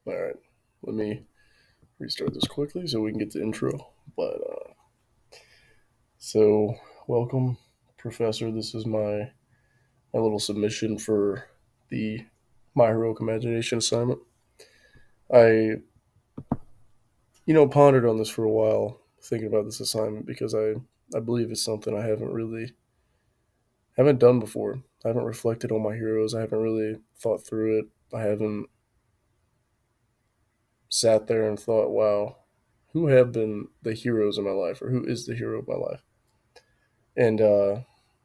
All right, let me restart this quickly so we can get the intro. So welcome, Professor. This is my little submission for the My Heroic Imagination assignment. I pondered on this for a while, thinking about this assignment because I believe it's something I haven't done before. I haven't reflected on my heroes. I haven't really thought through it. I haven't sat there and thought, wow, who have been the heroes in my life, or who is the hero of my life? And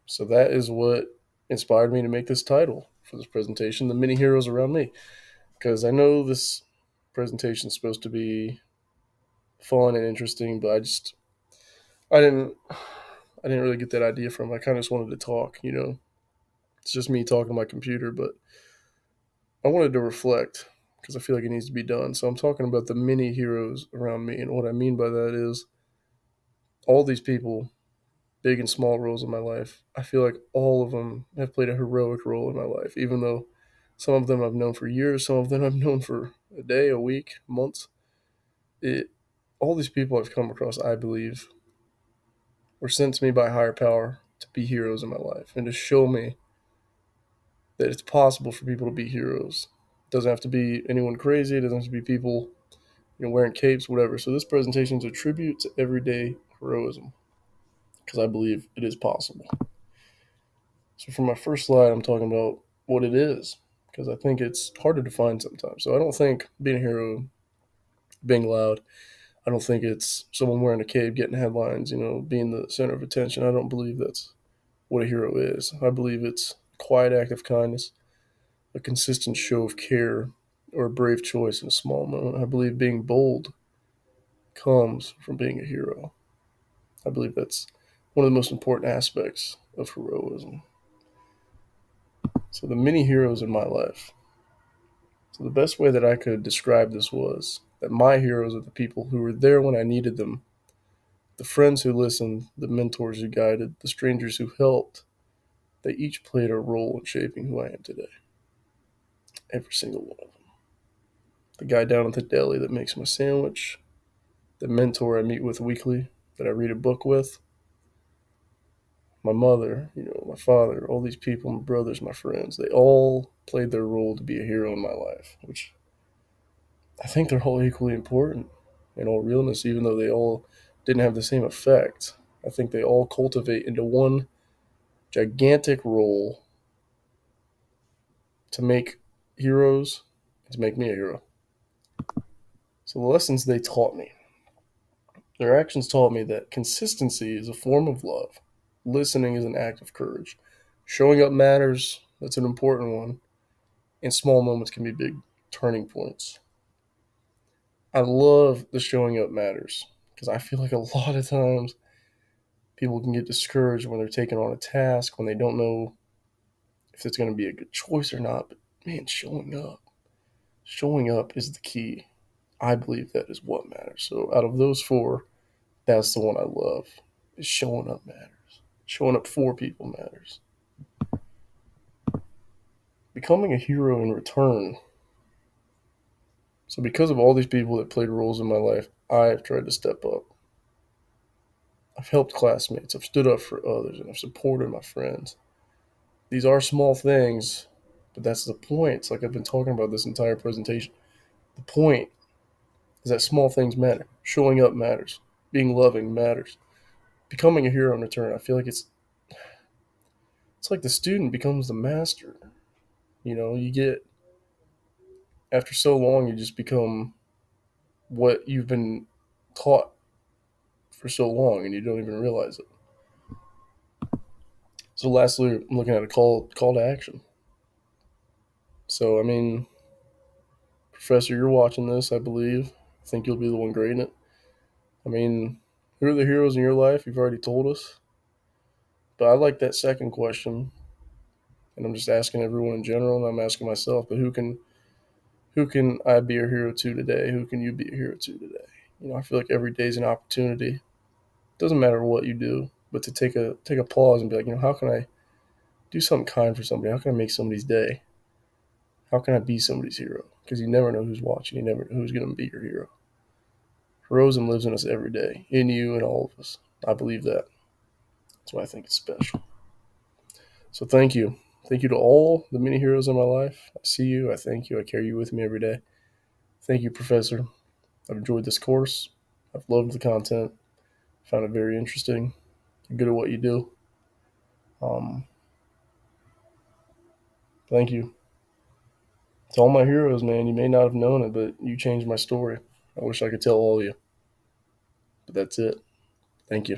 so that is what inspired me to make this title for this presentation, The Many Heroes Around Me. Because I know this presentation is supposed to be fun and interesting, but I didn't I didn't really get that idea from it. I kind of just wanted to talk. It's just me talking to my computer, but I wanted to reflect because I feel like it needs to be done. So I'm talking about the many heroes around me, and what I mean by that is all these people, big and small roles in my life. I feel like all of them have played a heroic role in my life, even though some of them I've known for years, some of them I've known for a day, a week, months. It, all these people I've come across, I believe, were sent to me by a higher power to be heroes in my life and to show me that it's possible for people to be heroes. It doesn't have to be anyone crazy. It doesn't have to be people, wearing capes, whatever. So this presentation is a tribute to everyday heroism because I believe it is possible. So for my first slide, I'm talking about what it is because I think it's hard to define sometimes. So I don't think being a hero, being loud, I don't think it's someone wearing a cape, getting headlines, being the center of attention. I don't believe that's what a hero is. I believe it's a quiet act of kindness, a consistent show of care, or a brave choice in a small moment. I believe being bold comes from being a hero. I believe that's one of the most important aspects of heroism. So the many heroes in my life. So the best way that I could describe this was that my heroes are the people who were there when I needed them, the friends who listened, the mentors who guided, the strangers who helped. They each played a role in shaping who I am today. Every single one of them. The guy down at the deli that makes my sandwich, the mentor I meet with weekly, that I read a book with, my mother, my father, all these people, my brothers, my friends, they all played their role to be a hero in my life, which I think they're all equally important in all realness, even though they all didn't have the same effect. I think they all cultivate into one gigantic role to make heroes and to make me a hero. So the lessons they taught me, their actions taught me that consistency is a form of love. Listening is an act of courage. Showing up matters, that's an important one. And small moments can be big turning points. I love the showing up matters because I feel like a lot of times people can get discouraged when they're taking on a task, when they don't know if it's going to be a good choice or not. But man, showing up is the key. I believe that is what matters. So out of those four, that's the one I love. Is showing up matters. Showing up for people matters. Becoming a hero in return. So because of all these people that played roles in my life, I've tried to step up. I've helped classmates. I've stood up for others, and I've supported my friends. These are small things, but that's the point. It's like I've been talking about this entire presentation. The point is that small things matter. Showing up matters. Being loving matters. Becoming a hero in return. I feel like it's like the student becomes the master. You get after so long, you just become what you've been taught for so long, and you don't even realize it. So, lastly, I'm looking at a call to action. So, I mean, Professor, you're watching this, I believe. I think you'll be the one grading it. I mean, who are the heroes in your life? You've already told us. But I like that second question, and I'm just asking everyone in general, and I'm asking myself, but who can I be a hero to today? Who can you be a hero to today? I feel like every day is an opportunity. It doesn't matter what you do, but to take a pause and be like, how can I do something kind for somebody? How can I make somebody's day? How can I be somebody's hero? because you never know who's watching. You never know who's going to be your hero. Heroism lives in us every day, in you and all of us. I believe that. That's why I think it's special. So thank you. Thank you to all the many heroes in my life. I see you. I thank you. I carry you with me every day. Thank you, Professor. I've enjoyed this course. I've loved the content. Found it very interesting. You're good at what you do. Um, Thank you. To all my heroes, man, you may not have known it, but you changed my story. I wish I could tell all of you. But that's it. Thank you.